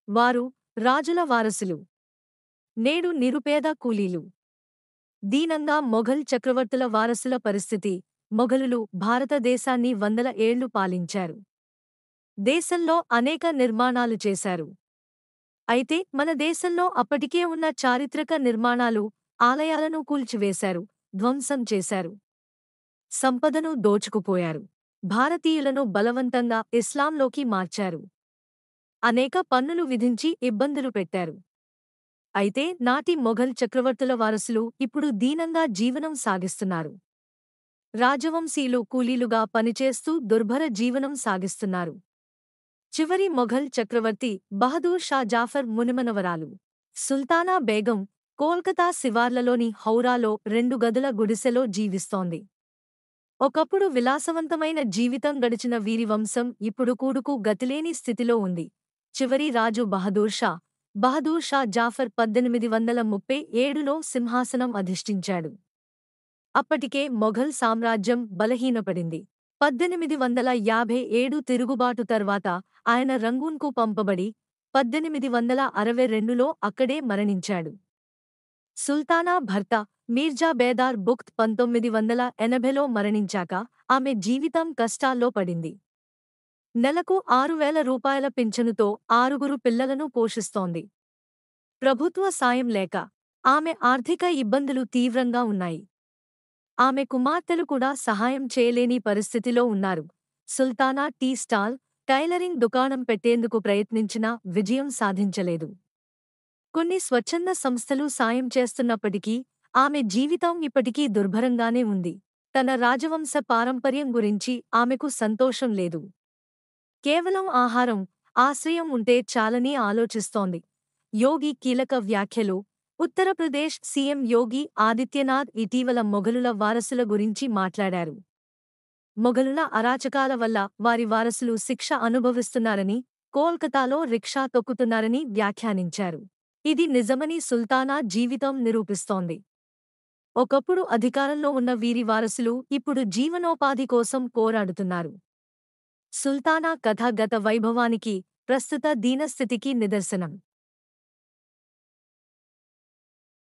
వారు రాజుల వారసులు. నేడు నిరుపేద కూలీలు. దీనంగా మొఘల్ చక్రవర్తుల వారసుల పరిస్థితి. మొఘలులు భారతదేశాన్ని వందల ఏళ్లు పాలించారు. దేశంలో అనేక నిర్మాణాలు చేశారు. అయితే మన దేశంలో అప్పటికే ఉన్న చారిత్రక నిర్మాణాలు, ఆలయాలను కూల్చివేశారు, ధ్వంసం చేశారు. సంపదను దోచుకుపోయారు. భారతీయులను బలవంతంగా ఇస్లాంలోకి మార్చారు. అనేక పన్నులు విధించి ఇబ్బందులు పెట్టారు. అయితే నాటి మొఘల్ చక్రవర్తుల వారసులు ఇప్పుడు దీనంగా జీవనం సాగిస్తున్నారు. రాజవంశీయులు కూలీలుగా పనిచేస్తూ దుర్భర జీవనం సాగిస్తున్నారు. చివరి మొఘల్ చక్రవర్తి బహదూర్ షా జాఫర్ మునిమనవరాలు సుల్తానా బేగం కోల్కతా శివార్లలోని హౌరాలో 2 గదుల గుడిసెలో జీవిస్తోంది. ఒకప్పుడు విలాసవంతమైన జీవితం గడిచిన వీరి వంశం ఇప్పుడు కూడుకు గతిలేని స్థితిలో ఉంది. చివరి రాజు బహదూర్ షా జాఫర్ 1837లో సింహాసనం అధిష్ఠించాడు. అప్పటికే మొఘల్ సామ్రాజ్యం బలహీనపడింది. 1857 తిరుగుబాటు తర్వాత ఆయన రంగూన్కు పంపబడి 1862లో అక్కడే మరణించాడు. సుల్తానా భర్త మీర్జా బేదార్ బుఖ్త్ 1980లో మరణించాక ఆమె జీవితం కష్టాల్లో పడింది. నెలకు 6,000 రూపాయల పింఛనుతో 6 పిల్లలను పోషిస్తోంది. ప్రభుత్వ సాయం లేక ఆమె ఆర్థిక ఇబ్బందులు తీవ్రంగా ఉన్నాయి. ఆమె కుమార్తెలు కూడా సహాయం చేయలేని పరిస్థితిలో ఉన్నారు. సుల్తానా టీ స్టాల్, టైలరింగ్ దుకాణం పెట్టేందుకు ప్రయత్నించినా విజయం సాధించలేదు. కొన్ని స్వచ్ఛంద సంస్థలు సాయం చేస్తున్నప్పటికీ ఆమె జీవితం ఇప్పటికీ దుర్భరంగానే ఉంది. తన రాజవంశ పారంపర్యం గురించి ఆమెకు సంతోషం లేదు. కేవలం ఆహారం, ఆశ్రయం ఉంటే చాలని ఆలోచిస్తోంది. యోగి కీలక వ్యాఖ్యలు. ఉత్తరప్రదేశ్ సీఎం యోగి ఆదిత్యనాథ్ ఇటీవల మొఘలుల వారసుల గురించి మాట్లాడారు. మొఘలుల అరాచకాల వల్ల వారి వారసులు శిక్ష అనుభవిస్తున్నారని, కోల్కతాలో రిక్షా తొక్కుతున్నారని వ్యాఖ్యానించారు. ఇది నిజమని సుల్తానా జీవితం నిరూపిస్తోంది. ఒకప్పుడు అధికారంలో ఉన్న వీరి వారసులు ఇప్పుడు జీవనోపాధి కోసం పోరాడుతున్నారు. సుల్తానా కథ గత వైభవానికి, ప్రస్తుత దీనస్థితికి నిదర్శనం.